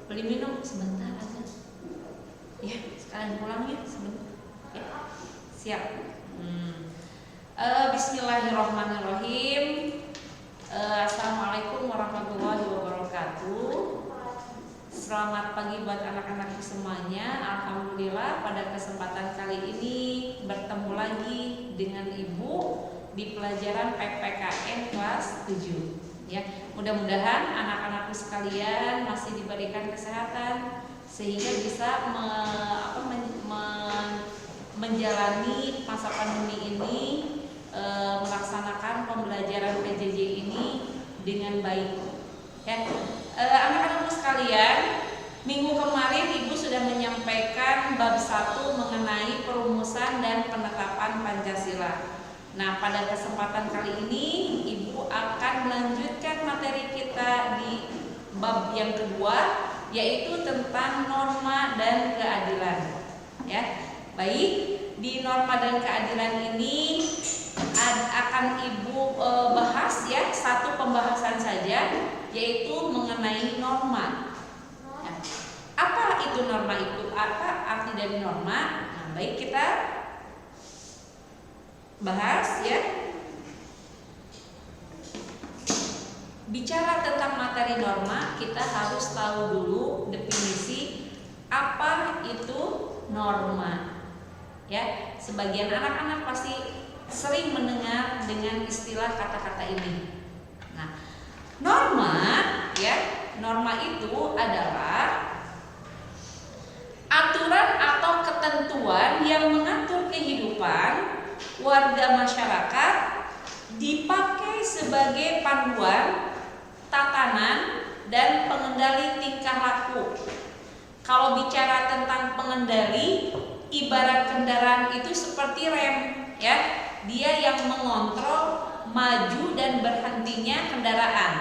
Beli minum sebentar aja. Ya, sekalian pulang ya sebentar. Ya. Siap. Bismillahirrahmanirrahim. Assalamualaikum warahmatullahi wabarakatuh. Selamat pagi buat anak-anakku semuanya. Alhamdulillah pada kesempatan kali ini bertemu lagi dengan Ibu di pelajaran PPKN kelas 7. Ya, mudah-mudahan anak-anakku sekalian masih diberikan kesehatan sehingga bisa menjalani masa pandemi ini, melaksanakan pembelajaran PJJ ini dengan baik. Ya, anak-anakku sekalian, minggu kemarin Ibu sudah menyampaikan bab 1 mengenai perumusan dan penetapan Pancasila. Nah, pada kesempatan kali ini Ibu akan melanjutkan materi kita di bab yang kedua, yaitu tentang norma dan keadilan. Ya, baik, di norma dan keadilan ini akan Ibu bahas ya, satu pembahasan saja, yaitu mengenai norma. Ya, apa itu norma itu? Apa arti dari norma? Nah, baik, kita bahas ya. Bicara tentang materi norma, kita harus tahu dulu definisi apa itu norma. Ya, sebagian anak-anak pasti sering mendengar dengan istilah kata-kata ini. Nah, norma ya, norma itu adalah aturan atau ketentuan yang mengatur kehidupan warga masyarakat, dipakai sebagai panduan, tatanan, dan pengendali tingkah laku. Kalau bicara tentang pengendali, ibarat kendaraan itu seperti rem, ya, dia yang mengontrol maju dan berhentinya kendaraan.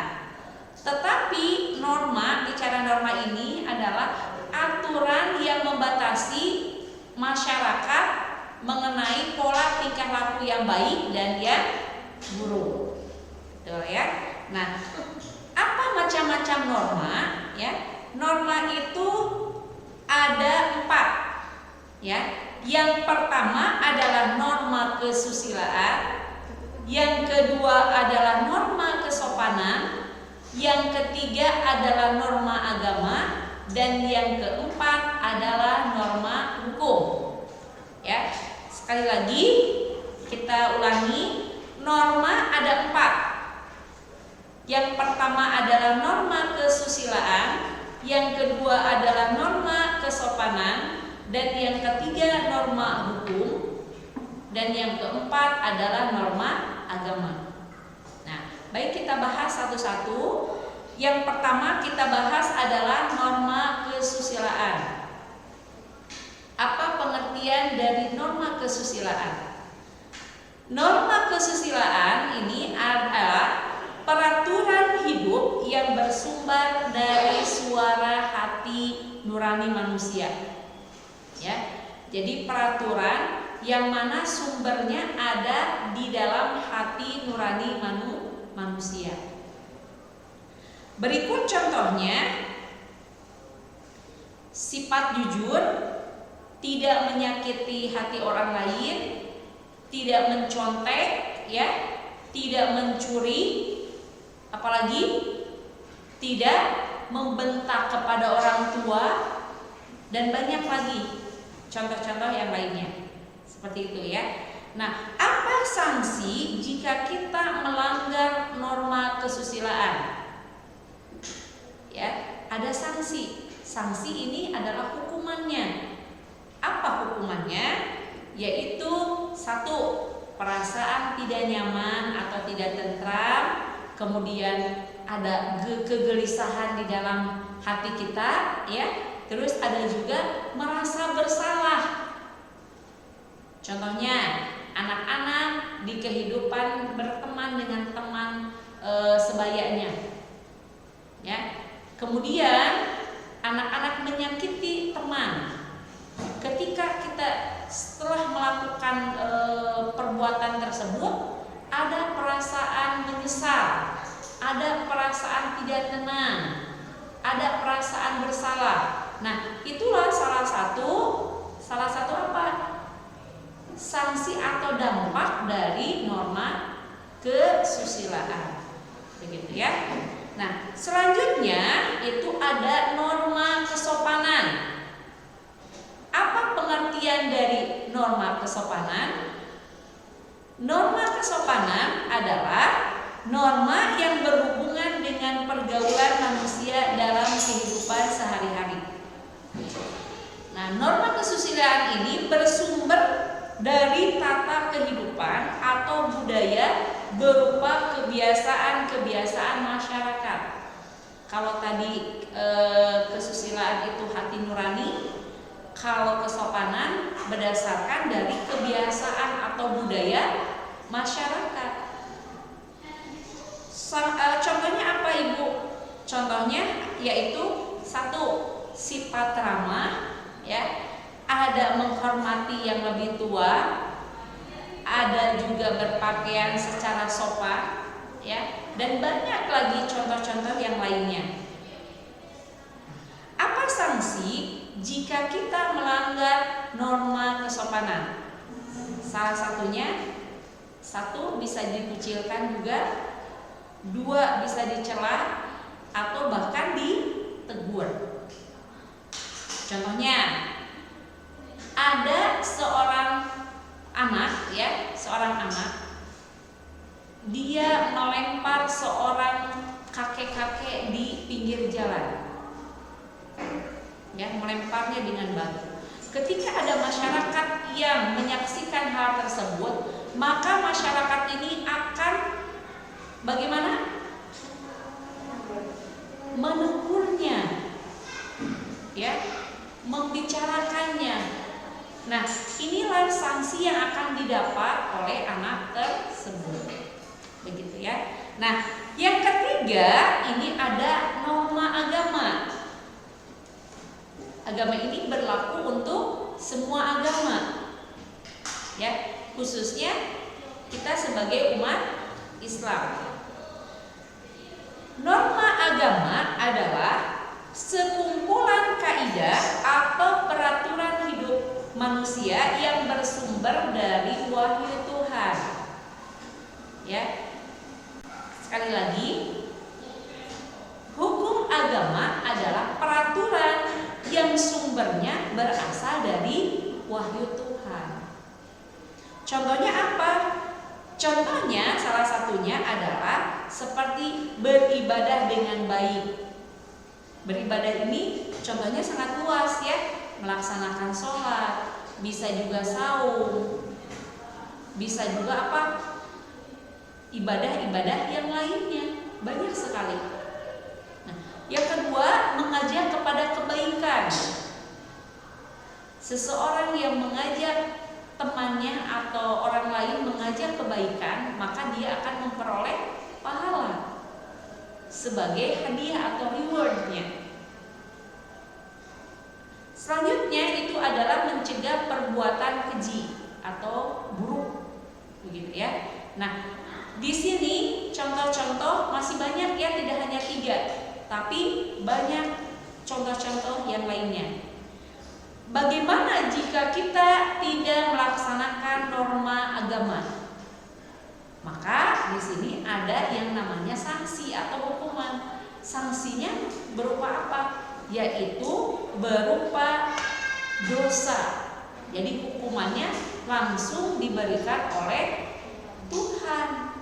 Tetapi norma, bicara norma ini adalah aturan yang membatasi masyarakat mengenai pola tingkah laku yang baik dan yang buruk. Betul ya? Nah, apa macam-macam norma? Ya, norma itu ada 4. Ya, yang pertama adalah norma kesusilaan, yang kedua adalah norma kesopanan, yang ketiga adalah norma agama, dan yang keempat adalah norma hukum. Ya, sekali lagi kita ulangi, norma ada 4. Yang pertama adalah norma kesusilaan, yang kedua adalah norma kesopanan, dan yang ketiga norma hukum, dan yang keempat adalah norma agama. Nah, baik, kita bahas satu-satu. Yang pertama kita bahas adalah norma kesusilaan. Apa pengertian dari norma kesusilaan? Norma kesusilaan ini adalah peraturan hidup yang bersumber dari suara hati nurani manusia. Ya, jadi peraturan yang mana sumbernya ada di dalam hati nurani manusia. Berikut contohnya: sifat jujur, tidak menyakiti hati orang lain, tidak mencontek, ya, tidak mencuri, apalagi tidak membentak kepada orang tua, dan banyak lagi contoh-contoh yang lainnya. Seperti itu ya. Nah, apa sanksi jika kita melanggar norma kesusilaan? Ya, ada sanksi. Sanksi ini adalah hukumannya. Apa hukumannya? Yaitu 1, perasaan tidak nyaman atau tidak tentram, kemudian ada kegelisahan di dalam hati kita, ya. Terus ada juga merasa bersalah. Contohnya, anak-anak di kehidupan berteman dengan teman sebayanya, ya. Kemudian anak-anak menyakiti teman. Ketika kita setelah melakukan perbuatan tersebut, ada perasaan menyesal, ada perasaan tidak tenang, ada perasaan perasaan bersalah. Nah, itulah salah satu apa? Sanksi atau dampak dari norma kesusilaan. Begitu ya. Nah, selanjutnya itu ada norma kesopanan. Apa pengertian dari norma kesopanan? Norma kesopanan adalah norma yang berhubungan dengan pergaulan manusia dalam kehidupan sehari-hari. Nah, norma kesusilaan ini bersumber dari tata kehidupan atau budaya berupa kebiasaan-kebiasaan masyarakat. Kalau tadi kesusilaan itu hati nurani, kalau kesopanan berdasarkan dari kebiasaan atau budaya masyarakat. Contohnya apa Ibu? Contohnya yaitu 1. Sifat ramah, ya, ada menghormati yang lebih tua, ada juga berpakaian secara sopan, ya, dan banyak lagi contoh-contoh yang lainnya. Apa sanksi jika kita melanggar norma kesopanan? Salah satunya, 1 bisa dikucilkan juga, 2 bisa dicela atau bahkan ditegur. Contohnya, ada seorang anak, ya, dia melempar seorang kakek-kakek di pinggir jalan, ya, melemparnya dengan batu. Ketika ada masyarakat yang menyaksikan hal tersebut, maka masyarakat ini akan bagaimana? Menegurnya, ya, membicarakannya. Nah, inilah sanksi yang akan didapat oleh anak tersebut. Begitu ya. Nah, yang ketiga ini ada norma agama. Agama ini berlaku untuk semua agama, ya, khususnya kita sebagai umat Islam. Norma agama adalah sekumpulan kaidah atau peraturan hidup manusia yang bersumber dari wahyu Tuhan. Ya. Sekali lagi, hukum agama adalah peraturan yang sumbernya berasal dari wahyu Tuhan. Contohnya apa? Contohnya salah satunya adalah seperti beribadah dengan baik. Beribadah ini contohnya sangat luas, ya. Melaksanakan sholat, bisa juga saum, bisa juga apa? Ibadah-ibadah yang lainnya, banyak sekali. Nah, yang kedua, mengajak kepada kebaikan. Seseorang yang mengajak temannya atau orang lain mengajak kebaikan, maka dia akan memperoleh pahala sebagai hadiah atau rewardnya. Selanjutnya itu adalah mencegah perbuatan keji atau buruk, begitu ya. Nah, di sini contoh-contoh masih banyak, ya, tidak hanya 3, tapi banyak contoh-contoh yang lainnya. Bagaimana jika kita tidak melaksanakan norma agama? Maka di sini ada yang namanya sanksi atau hukuman. Sanksinya berupa apa? Yaitu berupa dosa. Jadi hukumannya langsung diberikan oleh Tuhan,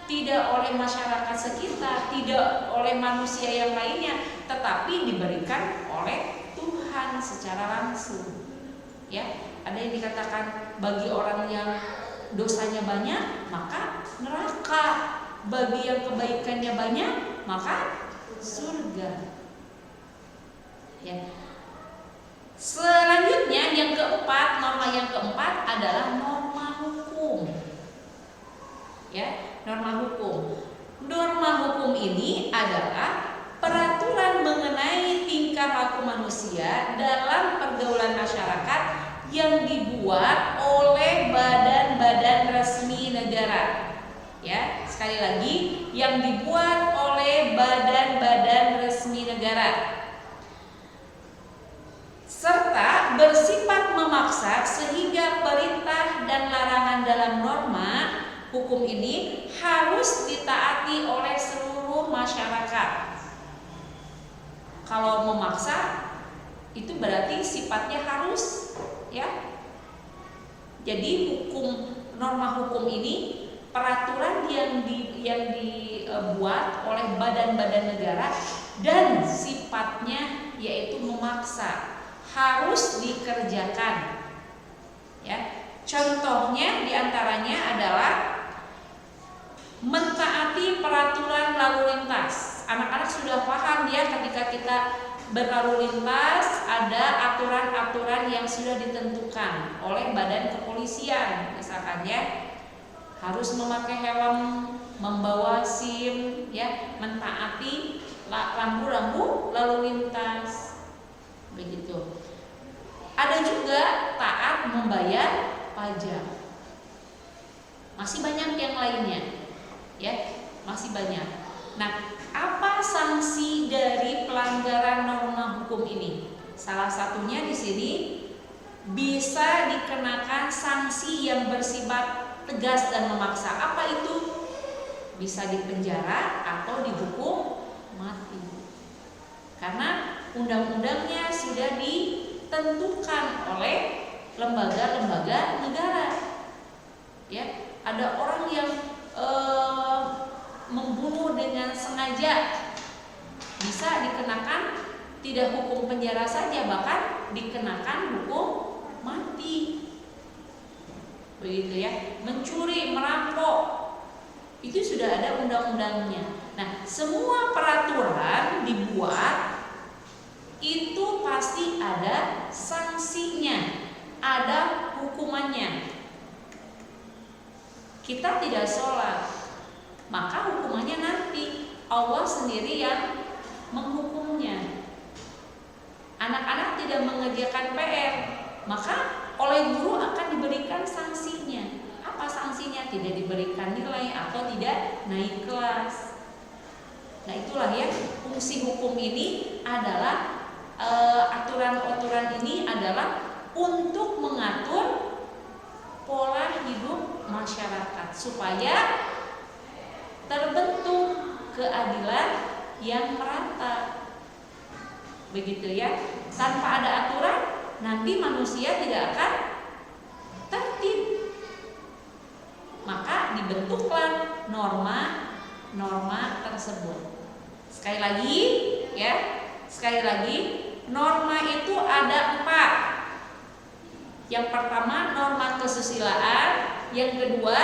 tidak oleh masyarakat sekitar, tidak oleh manusia yang lainnya, tetapi diberikan oleh Tuhan secara langsung. Ya, ada yang dikatakan bagi orang yang dosanya banyak maka neraka, bagi yang kebaikannya banyak maka surga. Ya. Selanjutnya yang keempat, norma yang keempat adalah norma hukum. Ya, norma hukum. Norma hukum ini adalah peraturan mengenai tingkah laku manusia dalam pergaulan masyarakat yang dibuat oleh badan-badan resmi negara. Ya, sekali lagi, yang dibuat oleh badan-badan resmi negara. serta bersifat memaksa sehingga perintah dan larangan dalam norma hukum ini harus ditaati oleh seluruh masyarakat. Kalau memaksa itu berarti sifatnya harus, ya. Jadi norma hukum ini peraturan yang dibuat oleh badan-badan negara dan sifatnya yaitu memaksa, harus dikerjakan. Ya. Contohnya diantaranya adalah mentaati peraturan lalu lintas. Anak-anak sudah paham ya, ketika kita berlalu lintas ada aturan-aturan yang sudah ditentukan oleh badan kepolisian. Misalkan ya, harus memakai helm, membawa SIM, ya, mentaati lampu-lampu lalu lintas. Begitu. Ada juga taat membayar pajak. Masih banyak yang lainnya. Ya, masih banyak. Nah, apa sanksi dari pelanggaran norma hukum ini? Salah satunya di sini bisa dikenakan sanksi yang bersifat tegas dan memaksa. Apa itu? Bisa dipenjara atau dihukum mati. Karena undang-undangnya sudah ditentukan oleh lembaga-lembaga negara. Ya, ada orang yang membunuh dengan sengaja, bisa dikenakan tidak hukum penjara saja, bahkan dikenakan hukum mati. Begitu ya. Mencuri, merampok, itu sudah ada undang-undangnya. Nah, semua peraturan dibuat itu pasti ada sanksinya, ada hukumannya. Kita tidak sholat, maka hukumannya nanti Allah sendiri yang menghukumnya. Anak-anak tidak mengerjakan PR, maka oleh guru akan diberikan sanksinya. Apa sanksinya? Tidak diberikan nilai atau tidak naik kelas. Nah, itulah ya, fungsi hukum ini adalah aturan-aturan ini adalah untuk mengatur pola hidup masyarakat supaya terbentuk keadilan yang merata. Begitu ya. Tanpa ada aturan, nanti manusia tidak akan tertib. Maka dibentuklah norma tersebut. Sekali lagi ya, norma itu ada 4. Yang pertama norma kesusilaan, yang kedua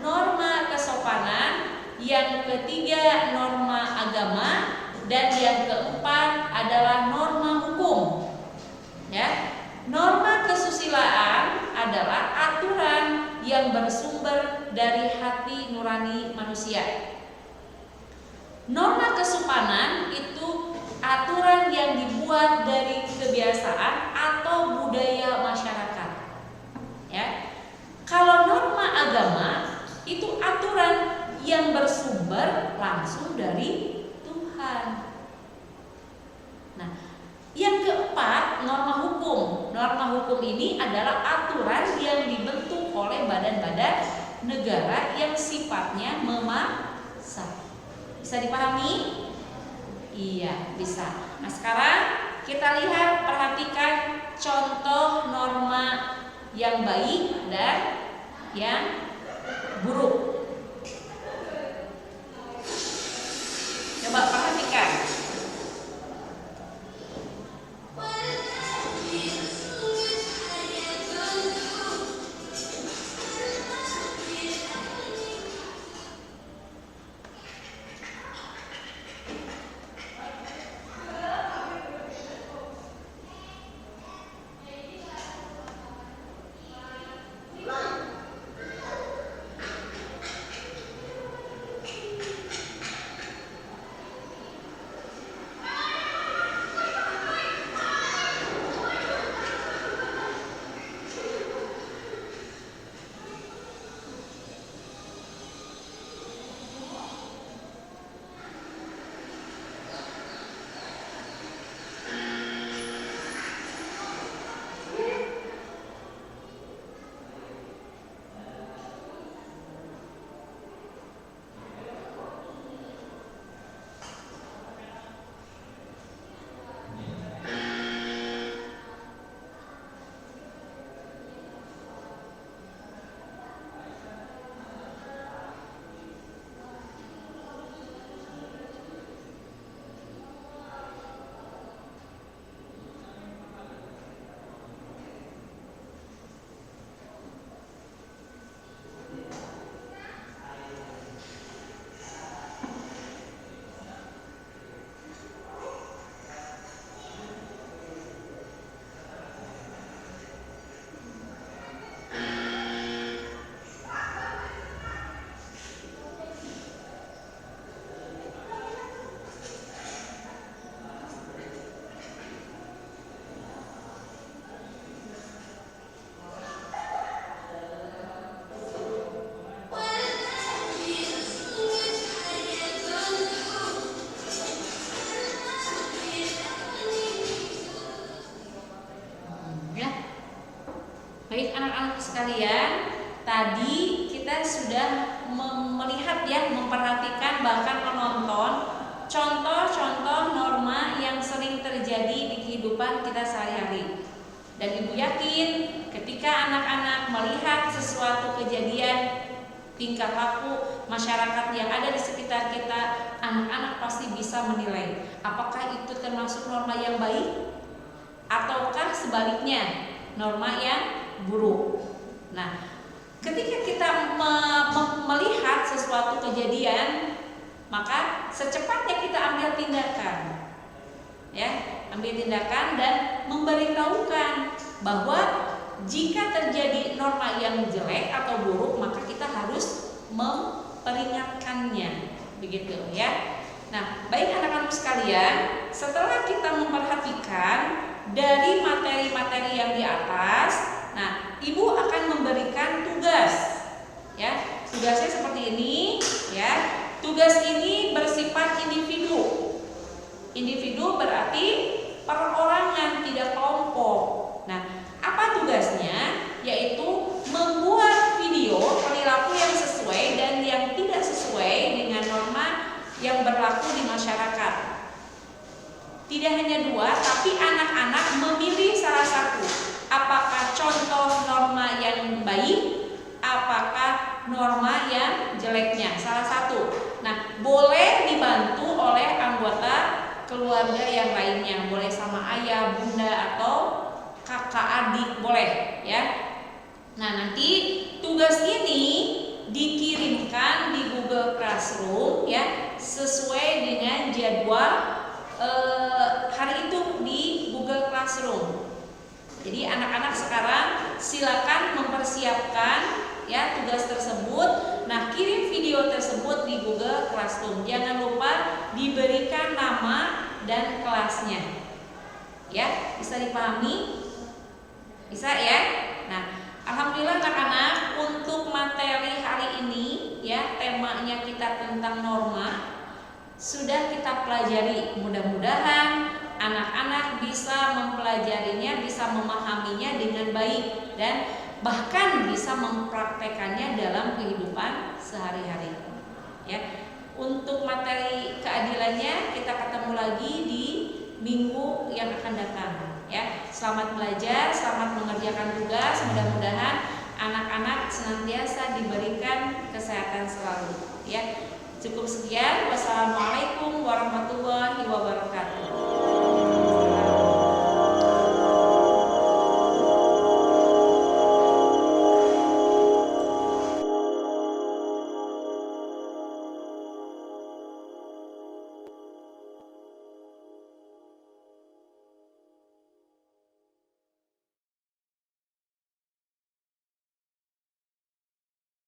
norma kesopanan, yang ketiga norma agama, dan yang keempat adalah norma hukum. Ya. Norma kesusilaan adalah aturan yang bersumber dari hati nurani manusia. Norma kesopanan itu aturan yang dibuat dari kebiasaan atau budaya masyarakat. Ya. Kalau norma agama itu aturan yang bersumber langsung dari Tuhan. Nah, yang keempat norma hukum. Norma hukum ini adalah aturan yang dibentuk oleh badan-badan negara yang sifatnya memaksa. Bisa dipahami? Iya, bisa. Nah, sekarang kita lihat, perhatikan contoh norma yang baik dan yang buruk. Coba perhatikan. Baik anak-anak sekalian, tadi kita sudah melihat ya, memperhatikan bahkan menonton contoh-contoh norma yang sering terjadi di kehidupan kita sehari-hari. Dan Ibu yakin ketika anak-anak melihat sesuatu kejadian tingkah laku masyarakat yang ada di sekitar kita, anak-anak pasti bisa menilai apakah itu termasuk norma yang baik ataukah sebaliknya norma yang buruk. Nah, ketika kita melihat sesuatu kejadian, maka secepatnya kita ambil tindakan, ya, ambil tindakan dan memberitahukan bahwa jika terjadi norma yang jelek atau buruk, maka kita harus memperingatkannya, begitu ya. Nah, baik anak-anak sekalian, setelah kita memperhatikan dari materi-materi yang di atas, nah, Ibu akan memberikan tugas, ya. Tugasnya seperti ini, ya. Tugas ini bersifat individu. Individu berarti perorangan, tidak kelompok. Nah, apa tugasnya? Yaitu membuat video perilaku yang sesuai dan yang tidak sesuai dengan norma yang berlaku di masyarakat. Tidak hanya dua, tapi anak-anak memilih salah satu. Apakah contoh norma yang baik, apakah norma yang jeleknya, salah satu. Nah, boleh dibantu oleh anggota keluarga yang lainnya, boleh sama ayah, bunda, atau kakak adik, boleh ya. Nah, nanti tugas ini dikirimkan di Google Classroom ya, sesuai dengan jadwal hari itu di Google Classroom. Jadi anak-anak sekarang silakan mempersiapkan ya tugas tersebut. Nah, kirim video tersebut di Google Classroom. Jangan lupa diberikan nama dan kelasnya. Ya, bisa dipahami? Bisa ya? Nah, alhamdulillah anak-anak, untuk materi hari ini ya, temanya kita tentang norma sudah kita pelajari. Mudah-mudahan anak-anak bisa mempelajarinya, bisa memahaminya dengan baik dan bahkan bisa mempraktekannya dalam kehidupan sehari-hari. Ya, untuk materi keadilannya kita ketemu lagi di minggu yang akan datang. Ya, selamat belajar, selamat mengerjakan tugas. Mudah-mudahan anak-anak senantiasa diberikan kesehatan selalu. Ya, cukup sekian. Wassalamualaikum